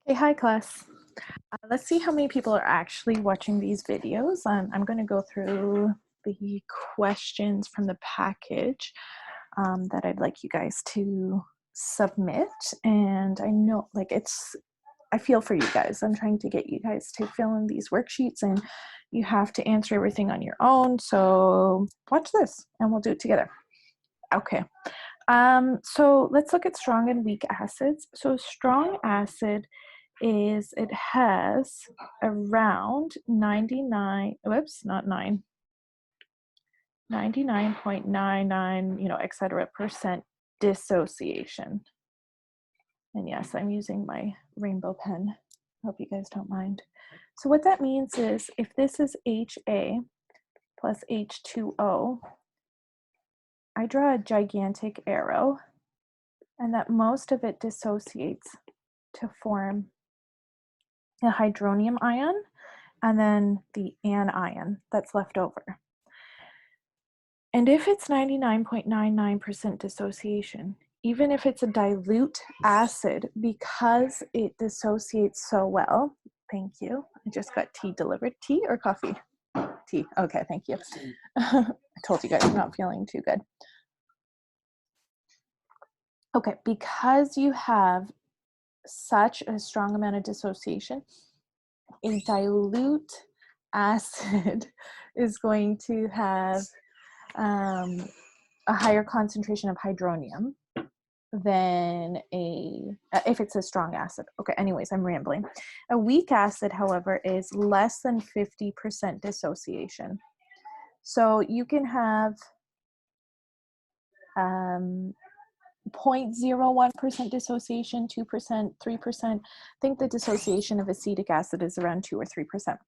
Hey, hi class. Let's see how many people are actually watching these videos. I'm going to go through the questions from the package that I'd like you guys to submit. And I know, I feel for you guys. I'm trying to get you guys to fill in these worksheets, and you have to answer everything on your own. So watch this, and we'll do it together. Okay. So let's look at strong and weak acids. So strong acid it has around 99.99, etc. percent dissociation. And yes, I'm using my rainbow pen. Hope you guys don't mind. So what that means is if this is HA plus H2O, I draw a gigantic arrow, and that most of it dissociates to form a hydronium ion and then the anion that's left over. And if it's 99.99% dissociation, even if it's a dilute acid, because it dissociates so well, thank you. I just got tea delivered. Tea or coffee? Tea. Okay, thank you. I told you guys I'm not feeling too good. Okay, because you have such a strong amount of dissociation, a dilute acid is going to have a higher concentration of hydronium than if it's a strong acid. Okay, anyways, I'm rambling. A weak acid, however, is less than 50% dissociation. So you can have 0.01% dissociation, 2%, 3%. I think the dissociation of acetic acid is around 2 or 3%.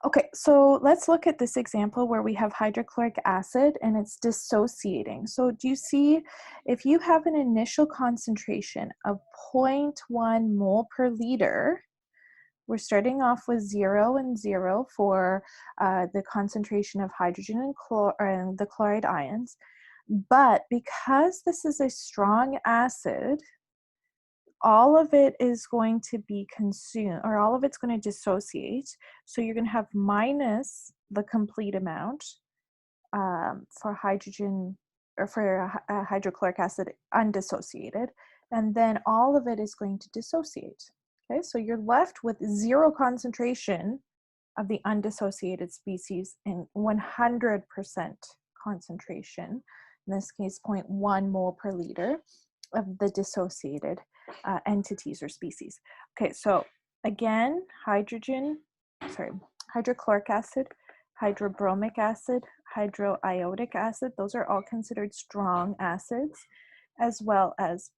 Okay, so let's look at this example where we have hydrochloric acid and it's dissociating. So do you see, if you have an initial concentration of 0.1 mole per liter, we're starting off with 0 and 0 for the concentration of hydrogen and the chloride ions. But because this is a strong acid, all of it is going to be consumed, or all of it's going to dissociate. So you're going to have minus the complete amount for hydrogen, or for hydrochloric acid undissociated, and then all of it is going to dissociate. Okay, so you're left with 0 concentration of the undissociated species and 100% concentration, in this case 0.1 mole per liter, of the dissociated entities or species. Okay, so again, hydrochloric acid, hydrobromic acid, hydroiodic acid, those are all considered strong acids, as well as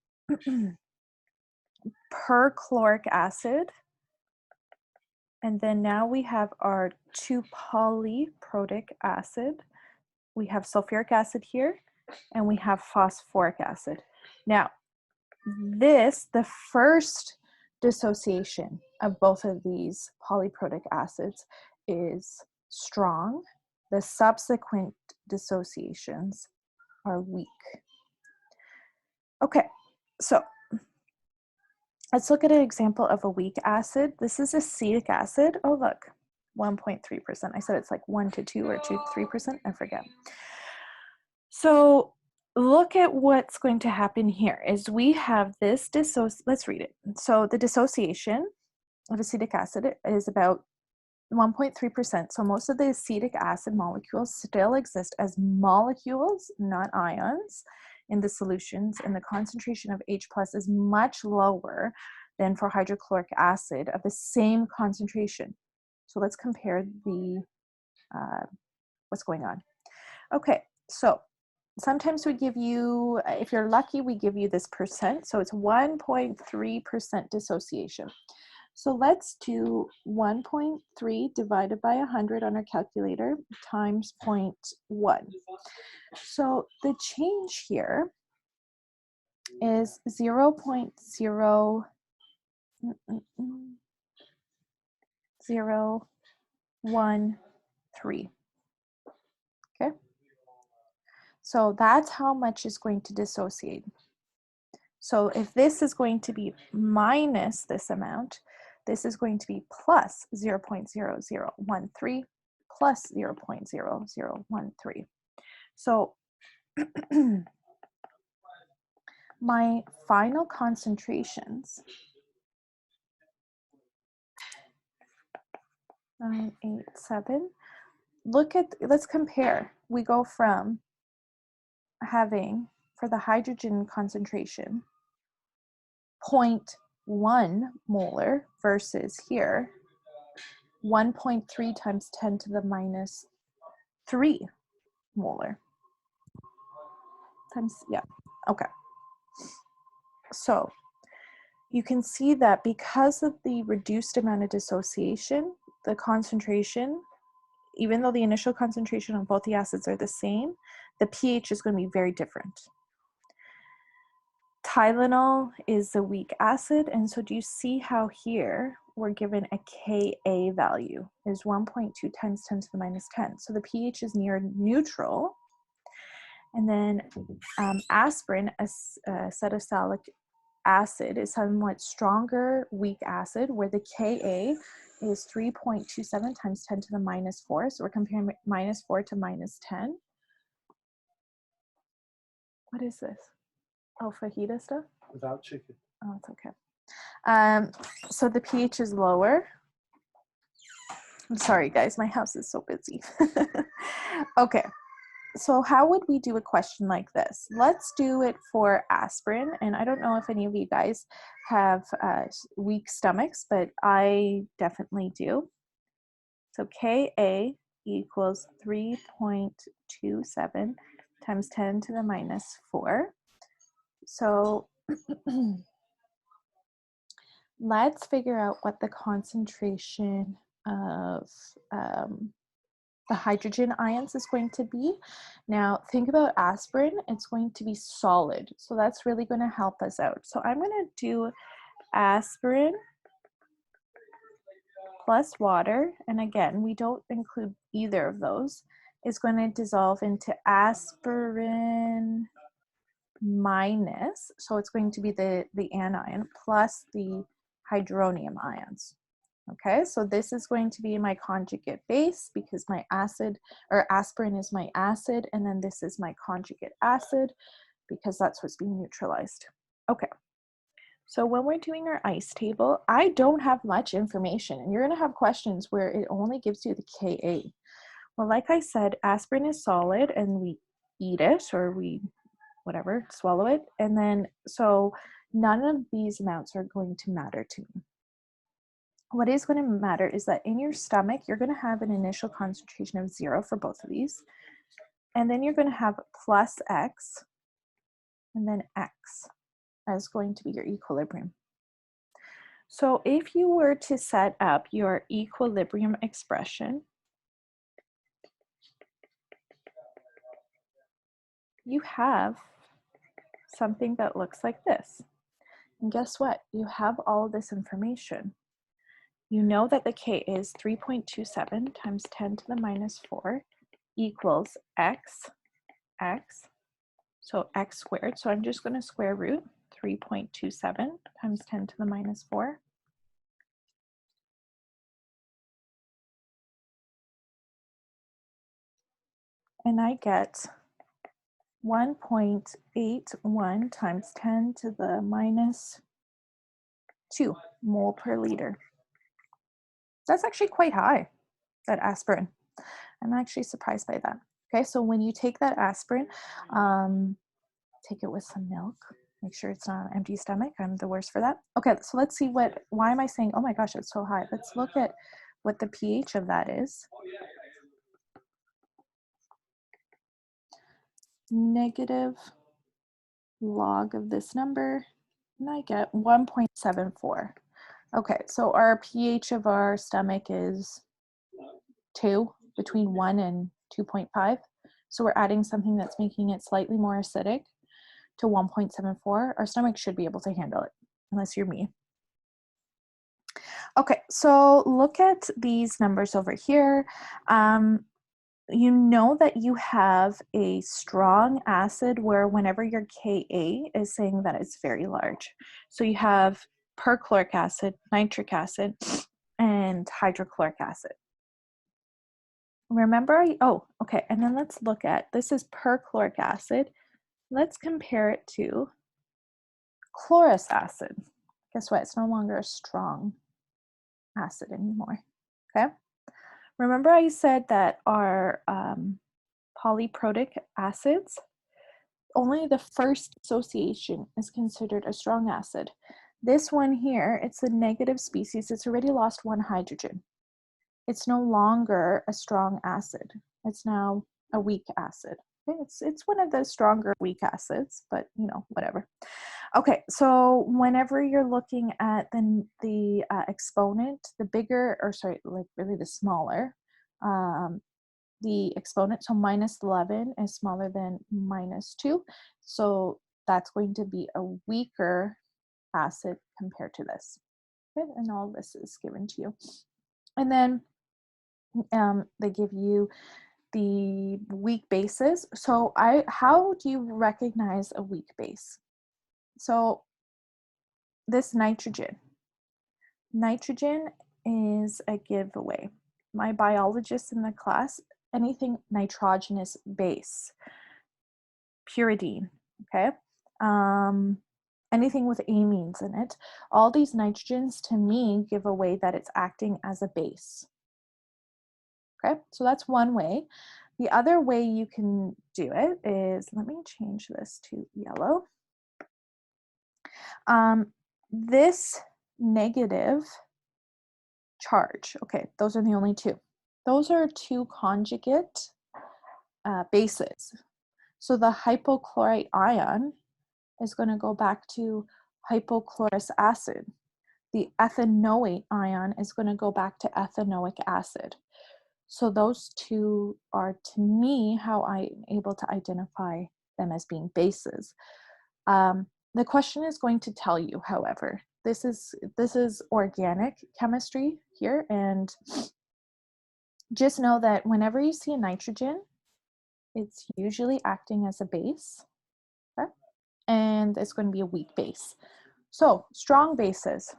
perchloric acid. And then now we have our 2-polyprotic acid. We have sulfuric acid here, and we have phosphoric acid. Now, the first dissociation of both of these polyprotic acids is strong. The subsequent dissociations are weak. Okay, so let's look at an example of a weak acid. This is acetic acid. Oh, look, 1.3%. I said it's like 1 to 2 or 2 to 3%. I forget. So look at what's going to happen here is we have this let's read it. So the dissociation of acetic acid is about 1.3%. So most of the acetic acid molecules still exist as molecules, not ions, in the solutions, and the concentration of H plus is much lower than for hydrochloric acid of the same concentration. So let's compare the what's going on. Okay, so sometimes we give you, if you're lucky, we give you this percent. So it's 1.3% dissociation. So let's do 1.3 divided by 100 on our calculator times 0.1. So the change here is 0.013. Okay. So that's how much is going to dissociate. So if this is going to be minus this amount, this is going to be plus 0.0013 plus 0.0013. So my final concentrations, 987, let's compare. We go from having, for the hydrogen concentration, 0.1 molar versus here, 1.3 times 10 to the minus 3 molar. Times, yeah, okay. So you can see that because of the reduced amount of dissociation, the concentration, even though the initial concentration on both the acids are the same, the pH is going to be very different. Tylenol is a weak acid, and so do you see how here we're given a Ka value is 1.2 times 10 to the minus 10. So the pH is near neutral. And then aspirin, acetylsalicylic acid, is somewhat stronger weak acid where the Ka is 3.27 times 10 to the minus 4. So we're comparing minus 4 to minus 10. What is this? Oh, fajita stuff? Without chicken. Oh, it's okay. So the pH is lower. I'm sorry, guys. My house is so busy. Okay. So how would we do a question like this? Let's do it for aspirin. And I don't know if any of you guys have weak stomachs, but I definitely do. So Ka equals 3.27 times 10 to the minus 4. So let's figure out what the concentration of the hydrogen ions is going to be. Now think about aspirin, it's going to be solid. So that's really going to help us out. So I'm going to do aspirin plus water. And again, we don't include either of those. It's going to dissolve into aspirin minus, so it's going to be the anion plus the hydronium ions. Okay, so this is going to be my conjugate base because my acid, or aspirin, is my acid, and then this is my conjugate acid because that's what's being neutralized. Okay, so when we're doing our ICE table, I don't have much information, and you're going to have questions where it only gives you the Ka. Well, like I said, aspirin is solid, and we eat it, or we whatever, swallow it, and then so none of these amounts are going to matter to me. What is going to matter is that in your stomach, you're going to have an initial concentration of 0 for both of these. And then you're going to have plus X and then X as going to be your equilibrium. So if you were to set up your equilibrium expression, you have something that looks like this. And guess what? You have all of this information. You know that the K is 3.27 times 10 to the minus 4 equals X, so X squared. So I'm just going to square root 3.27 times 10 to the minus 4. And I get 1.81 times 10 to the minus 2 mole per liter. That's actually quite high, that aspirin. I'm actually surprised by that. Okay, so when you take that aspirin, take it with some milk. Make sure it's not an empty stomach. I'm the worst for that. Okay, so let's see why am I saying, oh my gosh, it's so high? Let's look at what the pH of that is. Negative log of this number, and I get 1.74. Okay, so our pH of our stomach is 2, between 1 and 2.5. So we're adding something that's making it slightly more acidic to 1.74. Our stomach should be able to handle it, unless you're me. Okay, so look at these numbers over here. you know that you have a strong acid where whenever your Ka is saying that it's very large. So you have perchloric acid, nitric acid, and hydrochloric acid. Remember, oh, okay, and then let's look at, this is perchloric acid. Let's compare it to chlorous acid. Guess what? It's no longer a strong acid anymore, okay? Remember I said that our polyprotic acids, only the first association is considered a strong acid. This one here, it's a negative species. It's already lost one hydrogen. It's no longer a strong acid. It's now a weak acid. Okay? It's one of the stronger weak acids, but you know, whatever. Okay, so whenever you're looking at the exponent, the bigger, or sorry, like really the smaller, the exponent, so minus 11 is smaller than minus 2. So that's going to be a weaker acid compared to this. Okay, and all this is given to you. And then they give you the weak bases. So how do you recognize a weak base? So this nitrogen is a giveaway. My biologists in the class, anything nitrogenous base, pyridine, okay? Anything with amines in it, all these nitrogens to me give away that it's acting as a base. Okay, so that's one way. The other way you can do it is, let me change this to yellow. This negative charge, okay, those are the only two. Those are two conjugate bases. So the hypochlorite ion is going to go back to hypochlorous acid. The ethanoate ion is going to go back to ethanoic acid. So those two are, to me, how I'm able to identify them as being bases. The question is going to tell you, however, this is organic chemistry here, and just know that whenever you see a nitrogen, it's usually acting as a base, okay? And it's going to be a weak base. So strong bases.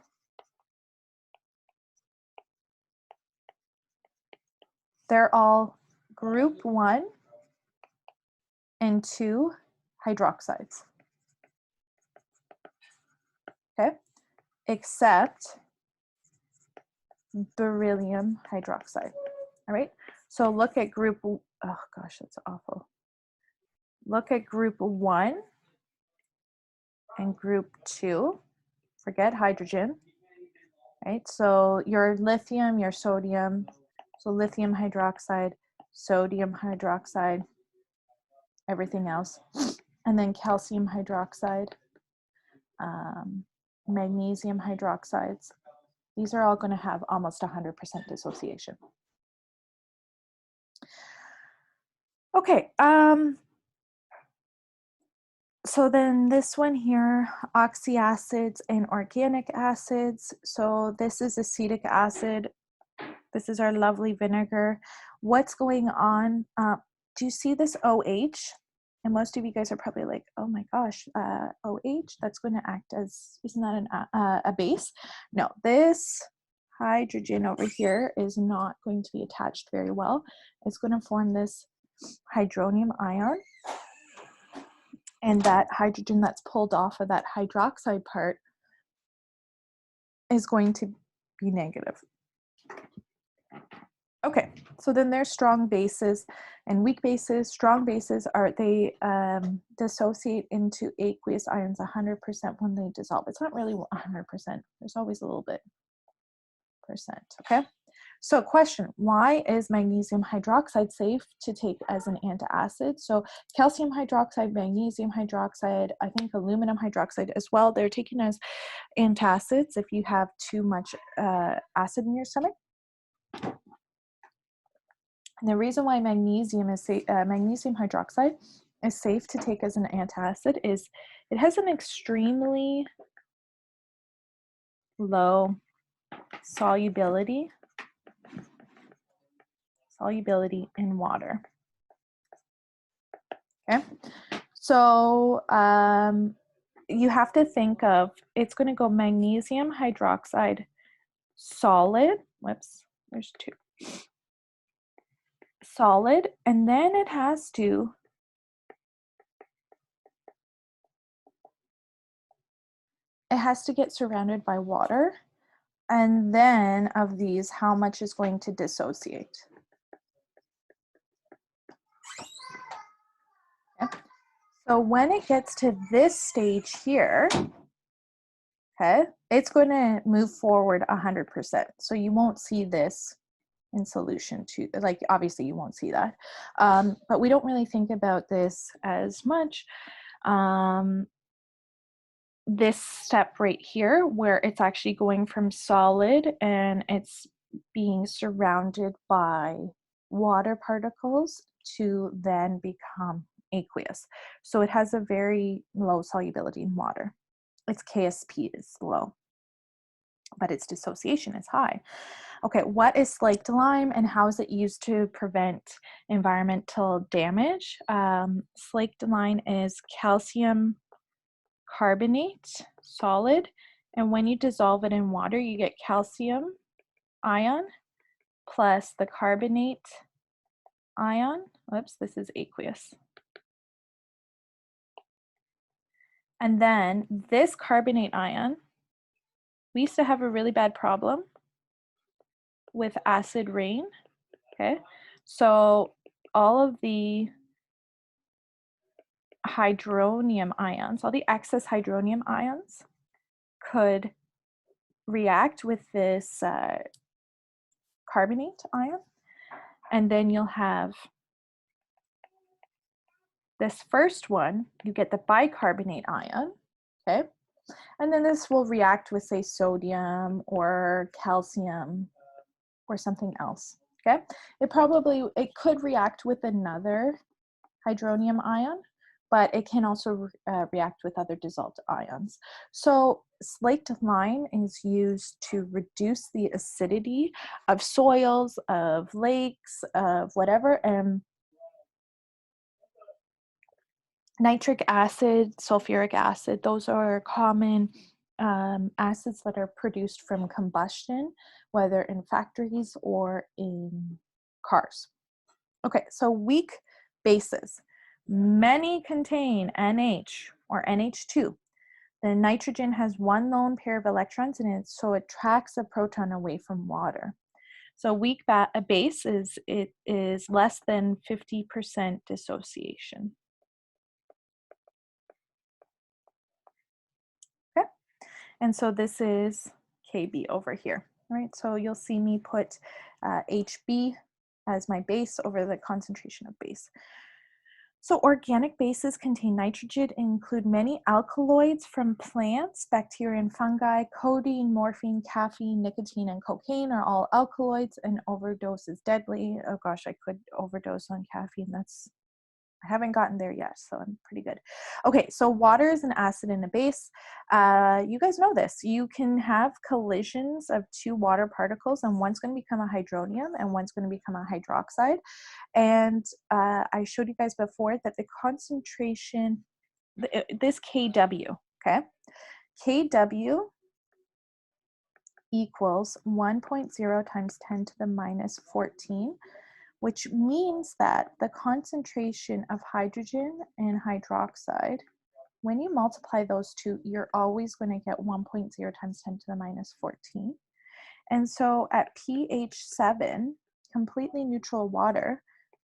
They're all group 1 and 2 hydroxides. Okay? Except beryllium hydroxide. All right? So look at group, oh gosh, that's awful. Look at group 1 and group 2. Forget hydrogen. Right? So your lithium, your sodium, so lithium hydroxide, sodium hydroxide, everything else. And then calcium hydroxide, magnesium hydroxides. These are all going to have almost 100% dissociation. Okay, so then this one here, oxyacids and organic acids. So this is acetic acid. This is our lovely vinegar. What's going on? Do you see this OH? And most of you guys are probably like, oh my gosh, OH, that's going to act as, isn't that a base? No, this hydrogen over here is not going to be attached very well. It's going to form this hydronium ion. And that hydrogen that's pulled off of that hydroxide part is going to be negative. Okay, so then there's strong bases and weak bases. Strong bases are, they dissociate into aqueous ions 100% when they dissolve. It's not really 100%. There's always a little bit percent, okay? So question, why is magnesium hydroxide safe to take as an antacid? So calcium hydroxide, magnesium hydroxide, I think aluminum hydroxide as well, they're taken as antacids if you have too much acid in your stomach. And the reason why magnesium hydroxide is safe to take as an antacid is it has an extremely low solubility solubility in water. Okay, so you have to think of, it's going to go magnesium hydroxide solid, whoops, there's two, solid, and then it has to get surrounded by water, and then of these, how much is going to dissociate? Okay. So when it gets to this stage here, okay, it's going to move forward 100%. So you won't see this in solution to, like, obviously you won't see that. But we don't really think about this as much. This step right here, where it's actually going from solid and it's being surrounded by water particles to then become aqueous. So it has a very low solubility in water. Its KSP is low, but its dissociation is high. Okay, what is slaked lime and how is it used to prevent environmental damage? Slaked lime is calcium carbonate, solid, and when you dissolve it in water, you get calcium ion plus the carbonate ion. Oops, this is aqueous. And then this carbonate ion, we used to have a really bad problem with acid rain, okay? So all of the hydronium ions, all the excess hydronium ions could react with this carbonate ion, and then you'll have this first one, you get the bicarbonate ion, okay? And then this will react with, say, sodium or calcium or something else, okay? It could react with another hydronium ion, but it can also react with other dissolved ions. So slaked lime is used to reduce the acidity of soils, of lakes, of whatever, and nitric acid, sulfuric acid, those are common acids that are produced from combustion, whether in factories or in cars. Okay, so weak bases. Many contain NH or NH2. The nitrogen has one lone pair of electrons in it, so it tracks a proton away from water. So weak base is less than 50% dissociation. Okay, and so this is Kb over here, right? So you'll see me put Hb as my base over the concentration of base. So organic bases contain nitrogen and include many alkaloids from plants, bacteria and fungi. Codeine, morphine, caffeine, nicotine, and cocaine are all alkaloids, and overdose is deadly. Oh gosh, I could overdose on caffeine. I haven't gotten there yet, so I'm pretty good. Okay, so water is an acid and a base. You guys know this. You can have collisions of two water particles, and one's going to become a hydronium and one's going to become a hydroxide. And I showed you guys before that the concentration, this Kw, okay? Kw equals 1.0 times 10 to the minus 14, which means that the concentration of hydrogen and hydroxide, when you multiply those two, you're always going to get 1.0 times 10 to the minus 14. And so at pH 7, completely neutral water,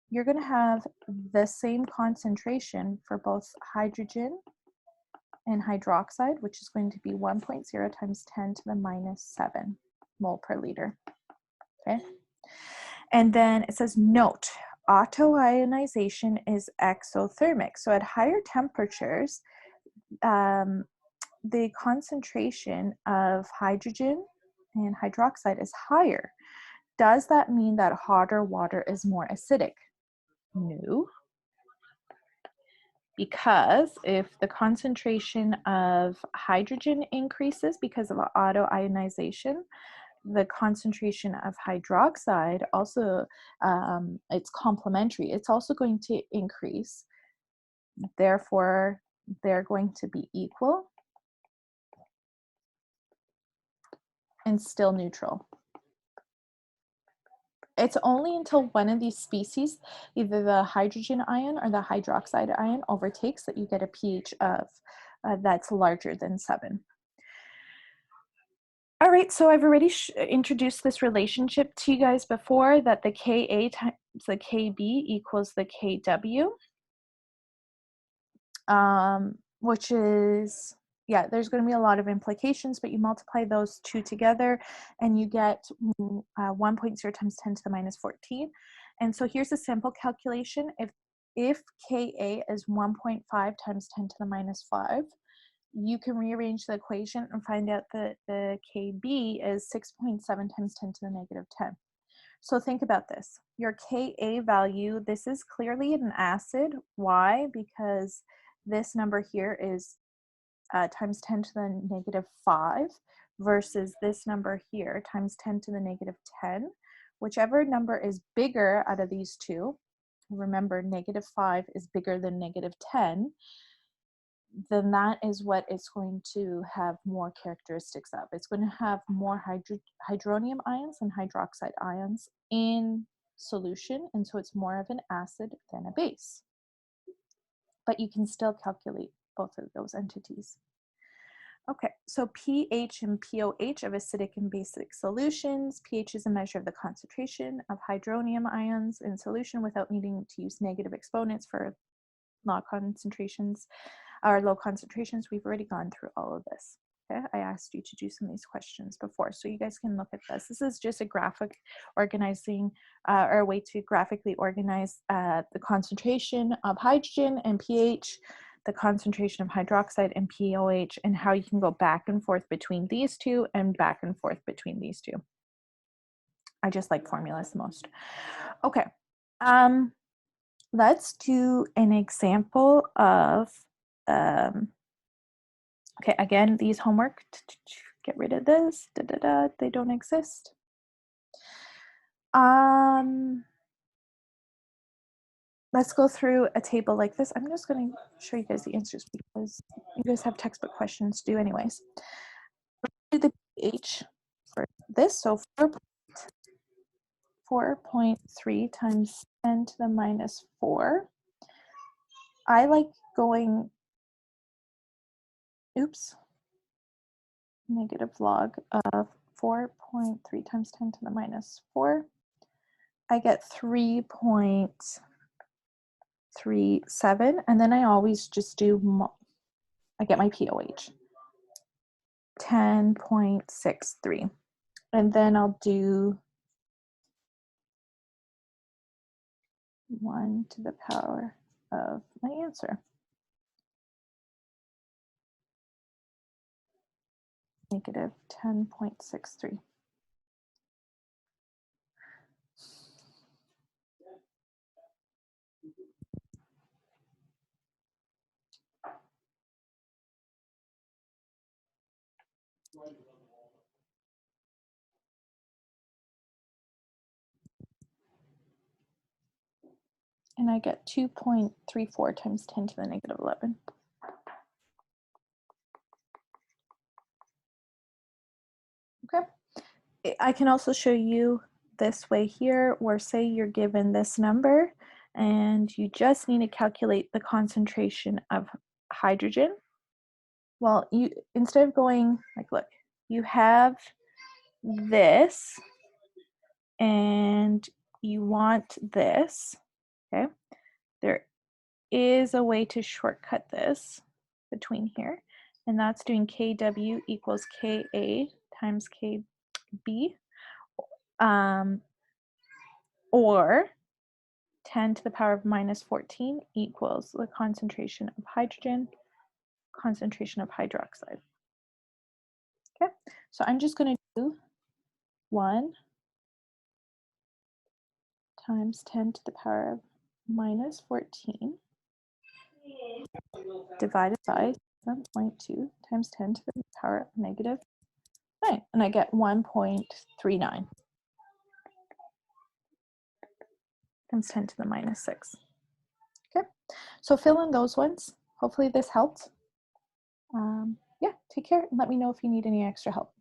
you're going to have the same concentration for both hydrogen and hydroxide, which is going to be 1.0 times 10 to the minus 7 mole per liter. Okay. And then it says, note, autoionization is exothermic. So at higher temperatures, the concentration of hydrogen and hydroxide is higher. Does that mean that hotter water is more acidic? No. Because if the concentration of hydrogen increases because of autoionization, the concentration of hydroxide also, it's complementary. It's also going to increase. Therefore, they're going to be equal and still neutral. It's only until one of these species, either the hydrogen ion or the hydroxide ion, overtakes that you get a pH of that's larger than 7. All right, so I've already introduced this relationship to you guys before, that the Ka times the Kb equals the Kw, which is, yeah, there's going to be a lot of implications, but you multiply those two together and you get 1.0 times 10 to the minus 14. And so here's a simple calculation. If Ka is 1.5 times 10 to the minus 5, you can rearrange the equation and find out that the Kb is 6.7 times 10 to the negative 10. So think about this. Your Ka value, this is clearly an acid. Why? Because this number here is times 10 to the negative 5 versus this number here times 10 to the negative 10. Whichever number is bigger out of these two, remember negative 5 is bigger than negative 10, then that is what it's going to have more characteristics of. It's going to have more hydronium ions and hydroxide ions in solution, and so it's more of an acid than a base. But you can still calculate both of those entities. Okay, so pH and pOH of acidic and basic solutions. pH is a measure of the concentration of hydronium ions in solution without needing to use negative exponents for low concentrations. Low concentrations, we've already gone through all of this. Okay, I asked you to do some of these questions before, so you guys can look at this. This is just a graphic organizing, or a way to graphically organize the concentration of hydrogen and pH, the concentration of hydroxide and pOH, and how you can go back and forth between these two and back and forth between these two. I just like formulas the most. Okay, let's do an example of okay, again, these homework, get rid of this, they don't exist. Let's go through a table like this. I'm just going to show you guys the answers because you guys have textbook questions to do anyways. Let's do the pH for this, so 4.3 times 10 to the minus 4. I like going, oops, negative log of 4.3 times 10 to the minus 4. I get 3.37, and then I always just do, I get my pOH, 10.63. And then I'll do 1 to the power of my answer. Negative 10.63. And I get 2.34 times 10 to the negative 11. Okay. I can also show you this way here, where say you're given this number and you just need to calculate the concentration of hydrogen. Well, you, instead of going like, look, you have this and you want this, okay? There is a way to shortcut this between here, and that's doing Kw equals Ka times Kb, or 10 to the power of minus 14 equals the concentration of hydrogen, concentration of hydroxide. Okay, so I'm just going to do 1 times 10 to the power of minus 14 divided by 7.2 times 10 to the power of negative Right, and I get 1.39 times 10 to the minus 6. Okay, so fill in those ones. Hopefully this helped. Yeah, take care and let me know if you need any extra help.